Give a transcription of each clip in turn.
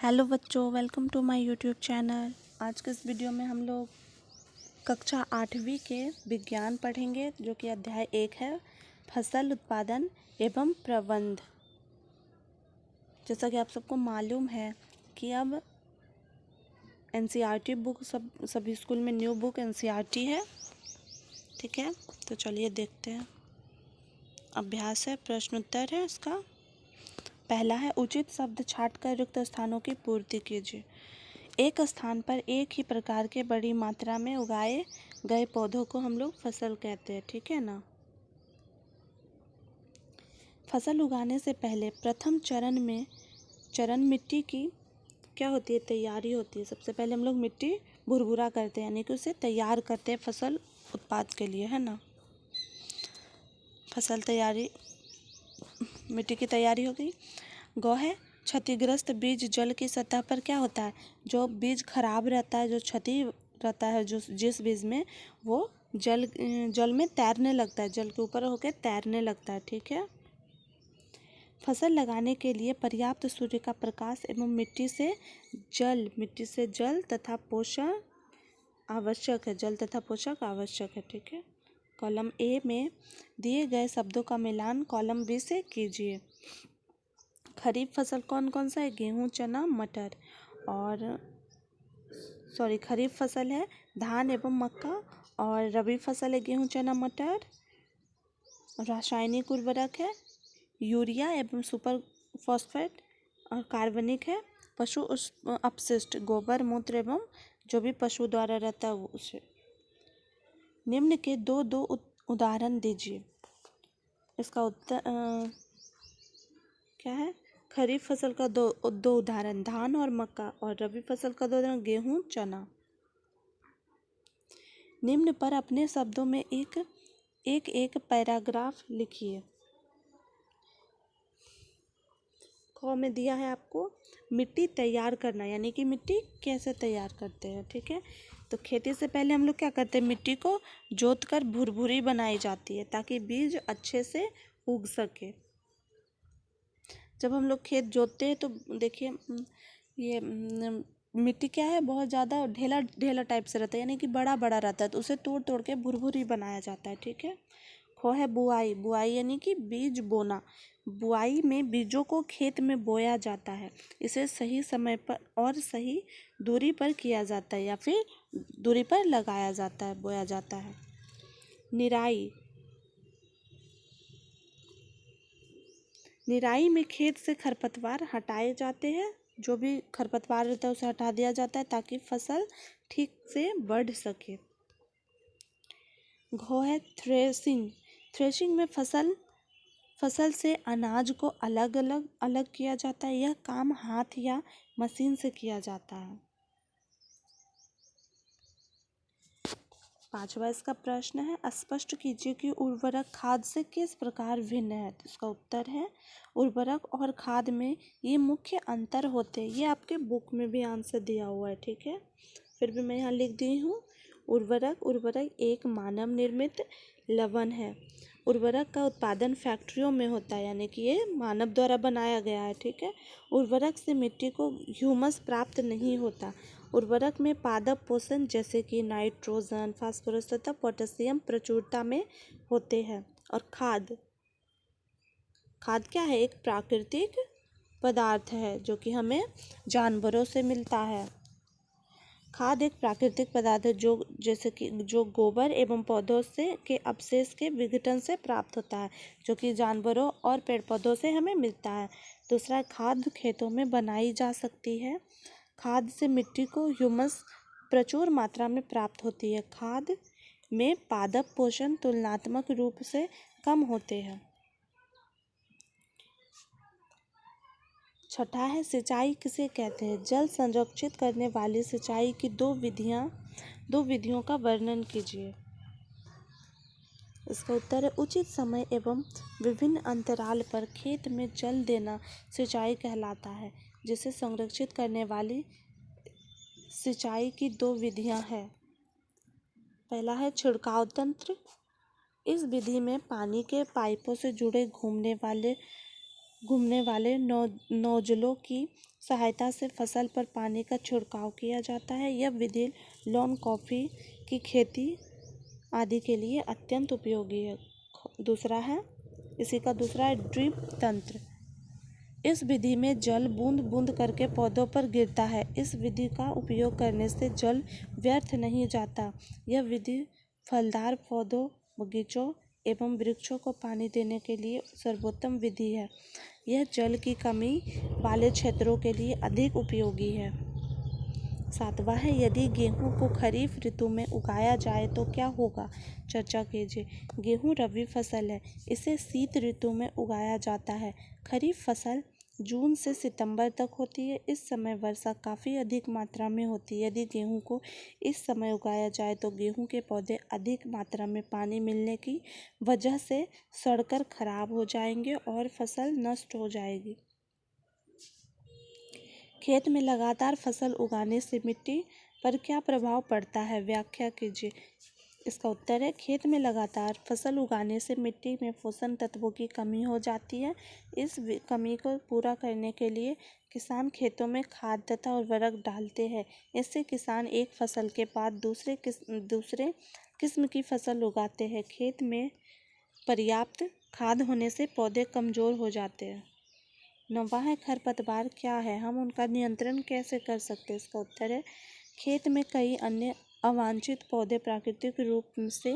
Hello बच्चों, welcome to my YouTube channel. आज के इस वीडियो में हम लोग कक्षा 8वीं के विज्ञान पढ़ेंगे, जो कि अध्याय 1 है, फसल उत्पादन एवं प्रबंध। जैसा कि आप सबको मालूम है कि अब एनसीईआरटी बुक सभी स्कूल में न्यू बुक एनसीईआरटी है। ठीक है, तो चलिए देखते हैं। अभ्यास है, प्रश्न उत्तर है इसका। पहला है, उचित शब्द छांटकर रिक्त स्थानों की पूर्ति कीजिए। एक स्थान पर एक ही प्रकार के बड़ी मात्रा में उगाए गए पौधों को हम लोग फसल कहते हैं। ठीक है ना। फसल उगाने से पहले प्रथम चरण मिट्टी की क्या होती है, तैयारी होती है। सबसे पहले हम लोग मिट्टी भुरभुरा करते हैं, यानी कि उसे तैयार करते हैं फसल उत्पाद के लिए, है ना। फसल तैयारी, मिट्टी की तैयारी हो गई। गौ है, क्षतिग्रस्त बीज जल की सतह पर क्या होता है, जो बीज खराब रहता है, जो क्षति रहता है, जो जिस बीज में, वो जल में तैरने लगता है, जल के ऊपर होकर तैरने लगता है। ठीक है। फसल लगाने के लिए पर्याप्त सूर्य का प्रकाश एवं मिट्टी से जल तथा पोषण आवश्यक है। जल तथा पोषक आवश्यक है। ठीक है। कॉलम ए में दिए गए शब्दों का मिलान कॉलम बी से कीजिए। खरीफ फसल कौन कौन सा है, गेहूँ, चना, मटर। और खरीफ फसल है धान एवं मक्का, और रबी फसल है गेहूँ, चना, मटर। रासायनिक उर्वरक है यूरिया एवं सुपर फॉस्फेट, और कार्बनिक है पशु अपशिष्ट, गोबर, मूत्र एवं जो भी पशु द्वारा रहता है उसे। निम्न के दो उदाहरण दीजिए। इसका उत्तर क्या है, खरीफ फसल का दो उदाहरण धान और मक्का, और रबी फसल का दो उदाहरण गेहूं, चना। निम्न पर अपने शब्दों में एक पैराग्राफ लिखिए। क में दिया है आपको मिट्टी तैयार करना, यानी कि मिट्टी कैसे तैयार करते हैं। ठीक है। तो खेती से पहले हम लोग क्या करते हैं, मिट्टी को जोतकर भुरभुरी बनाई जाती है ताकि बीज अच्छे से उग सके। जब हम लोग खेत जोतते हैं तो देखिए, ये मिट्टी क्या है, बहुत ज़्यादा ढेला ढेला टाइप से रहता है, यानी कि बड़ा बड़ा रहता है, तो उसे तोड़ तोड़ के भुरभुरी बनाया जाता है। ठीक है। खो है बुआई यानी कि बीज बोना। बुआई में बीजों को खेत में बोया जाता है। इसे सही समय पर और सही दूरी पर किया जाता है, या फिर दूरी पर लगाया जाता है, बोया जाता है। निराई में खेत से खरपतवार हटाए जाते हैं। जो भी खरपतवार रहता है उसे हटा दिया जाता है ताकि फसल ठीक से बढ़ सके। घो है थ्रेशिंग में फसल से अनाज को अलग किया जाता है। यह काम हाथ या मशीन से किया जाता है। 5वां इसका प्रश्न है, स्पष्ट कीजिए कि उर्वरक खाद से किस प्रकार भिन्न है। तो इसका उत्तर है, उर्वरक और खाद में ये मुख्य अंतर होते हैं। ये आपके बुक में भी आंसर दिया हुआ है। ठीक है, फिर भी मैं यहाँ लिख दी हूँ। उर्वरक एक मानव निर्मित लवण है। उर्वरक का उत्पादन फैक्ट्रियों में होता है, यानी कि ये मानव द्वारा बनाया गया है। ठीक है। उर्वरक से मिट्टी को ह्यूमस प्राप्त नहीं होता। उर्वरक में पादप पोषण जैसे कि नाइट्रोजन, फास्फोरस तथा पोटेशियम प्रचुरता में होते हैं। और खाद क्या है, एक प्राकृतिक पदार्थ है जो कि हमें जानवरों से मिलता है। खाद एक प्राकृतिक पदार्थ है जो गोबर एवं पौधों से के अवशेष के विघटन से प्राप्त होता है, जो कि जानवरों और पेड़ पौधों से हमें मिलता है। दूसरा, खाद खेतों में बनाई जा सकती है। खाद से मिट्टी को ह्यूमस प्रचुर मात्रा में प्राप्त होती है। खाद में पादप पोषण तुलनात्मक रूप से कम होते हैं। छठा है, सिंचाई किसे कहते हैं। जल संरक्षित करने वाली सिंचाई की दो विधियों का वर्णन कीजिए। इसका उत्तर है, उचित समय एवं विभिन्न अंतराल पर खेत में जल देना सिंचाई कहलाता है। जिसे संरक्षित करने वाली सिंचाई की दो विधियां हैं। पहला है छिड़काव तंत्र। इस विधि में पानी के पाइपों से जुड़े घूमने वाले घूमने वाले नोजलों की सहायता से फसल पर पानी का छिड़काव किया जाता है। यह विधि लॉन कॉफ़ी की खेती आदि के लिए अत्यंत उपयोगी है। इसी का दूसरा है ड्रिप तंत्र। इस विधि में जल बूंद बूंद करके पौधों पर गिरता है। इस विधि का उपयोग करने से जल व्यर्थ नहीं जाता। यह विधि फलदार पौधों, बगीचों एवं वृक्षों को पानी देने के लिए सर्वोत्तम विधि है। यह जल की कमी वाले क्षेत्रों के लिए अधिक उपयोगी है। 7वां है, यदि गेहूं को खरीफ ऋतु में उगाया जाए तो क्या होगा? चर्चा कीजिए। गेहूं रबी फसल है, इसे शीत ऋतु में उगाया जाता है। खरीफ फसल जून से सितंबर तक होती है। इस समय वर्षा काफ़ी अधिक मात्रा में होती है। यदि गेहूं को इस समय उगाया जाए तो गेहूं के पौधे अधिक मात्रा में पानी मिलने की वजह से सड़कर खराब हो जाएंगे और फसल नष्ट हो जाएगी। खेत में लगातार फसल उगाने से मिट्टी पर क्या प्रभाव पड़ता है? व्याख्या कीजिए। इसका उत्तर है, खेत में लगातार फसल उगाने से मिट्टी में पोषक तत्वों की कमी हो जाती है। इस कमी को पूरा करने के लिए किसान खेतों में खाद तथा उर्वरक डालते हैं। इससे किसान एक फसल के बाद दूसरे किस्म की फसल उगाते हैं। खेत में पर्याप्त खाद होने से पौधे कमज़ोर हो जाते हैं। 9वां है, खरपतवार क्या है? हम उनका नियंत्रण कैसे कर सकते हैं? इसका उत्तर है, खेत में कई अन्य अवांछित पौधे प्राकृतिक रूप से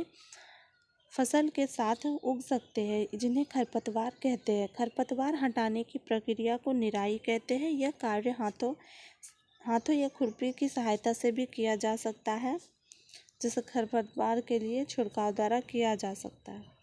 फसल के साथ उग सकते हैं, जिन्हें खरपतवार कहते हैं। खरपतवार हटाने की प्रक्रिया को निराई कहते हैं। यह कार्य हाथों या खुरपी की सहायता से भी किया जा सकता है, जिसे खरपतवार के लिए छिड़काव द्वारा किया जा सकता है।